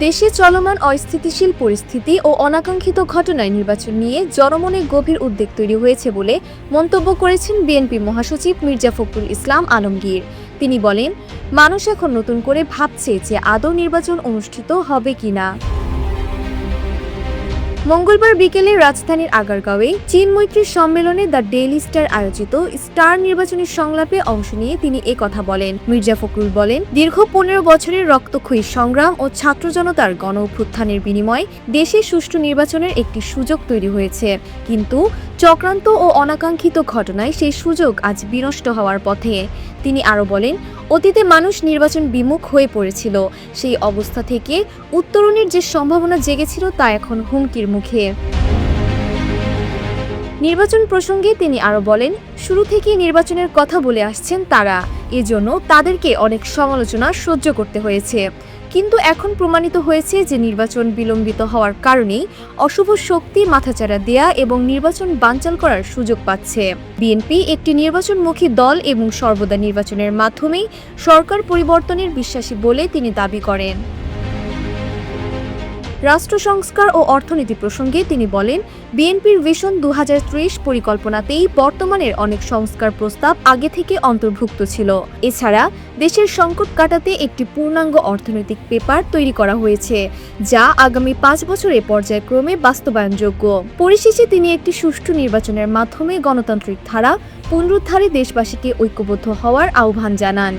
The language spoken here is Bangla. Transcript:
দেশে চলমান অস্থিতিশীল পরিস্থিতি ও অনাকাঙ্ক্ষিত ঘটনায় নির্বাচন নিয়ে জনমনে গভীর উদ্বেগ তৈরি হয়েছে বলে মন্তব্য করেছেন বিএনপি মহাসচিব মির্জা ফখরুল ইসলাম আলমগীর। তিনি বলেন, মানুষ এখন নতুন করে ভাবছে যে আদৌ নির্বাচন অনুষ্ঠিত হবে কিনা। মঙ্গলবার বিকেলে রাজধানীর আগারগাঁওয়ে চীন মৈত্রী সম্মেলনে দ্য ডেইলি স্টার আয়োজিত স্টার নির্বাচনী সংলাপে অংশ নিয়ে তিনি কথা বলেন। মির্জা ফখরুল বলেন, দীর্ঘ ১৫ বছরের রক্তক্ষয়ী সংগ্রাম ও ছাত্র জনতার গণ অভ্যুত্থানের বিনিময়ে দেশে সুষ্ঠু নির্বাচনের একটি সুযোগ তৈরি হয়েছে, কিন্তু চক্রান্ত ও অনাকাঙ্ক্ষিত ঘটনায় সেই সুযোগ আজ বিনষ্ট হওয়ার পথে। তিনি আরও বলেন, অতীতে মানুষ নির্বাচন বিমুখ হয়ে পড়েছিল, সেই অবস্থা থেকে উত্তরণের যে সম্ভাবনা জেগেছিল তা এখন হুমকির মুখে। নির্বাচন প্রসঙ্গে তিনি আরও বলেন, শুরু থেকেই নির্বাচনের কথা বলে আসছেন তারা, এজন্য তাদেরকে অনেক সমালোচনা সহ্য করতে হয়েছে, কিন্তু এখন প্রমাণিত হয়েছে যে নির্বাচন বিলম্বিত হওয়ার কারণেই অশুভ শক্তি মাথাচাড়া দেয়া এবং নির্বাচন বানচাল করার সুযোগ পাচ্ছে। বিএনপি একটি নির্বাচনমুখী দল এবং সর্বদা নির্বাচনের মাধ্যমেই সরকার পরিবর্তনের বিশ্বাসী বলে তিনি দাবি করেন। রাষ্ট্র সংস্কার ও অর্থনীতি প্রসঙ্গে তিনি বলেন, বিএনপির ভিশন ২০৩০ পরিকল্পনাতেই বর্তমানের অনেক সংস্কার প্রস্তাব আগে থেকে অন্তর্ভুক্ত ছিল। এছাড়া দেশের সংকট কাটাতে একটি পূর্ণাঙ্গ অর্থনৈতিক পেপার তৈরি করা হয়েছে, যা আগামী ৫ বছরে পর্যায়ক্রমে বাস্তবায়নযোগ্য। পরিশেষে তিনি একটি সুষ্ঠু নির্বাচনের মাধ্যমে গণতান্ত্রিক ধারা পুনরুদ্ধারে দেশবাসীকে ঐক্যবদ্ধ হওয়ার আহ্বান জানান।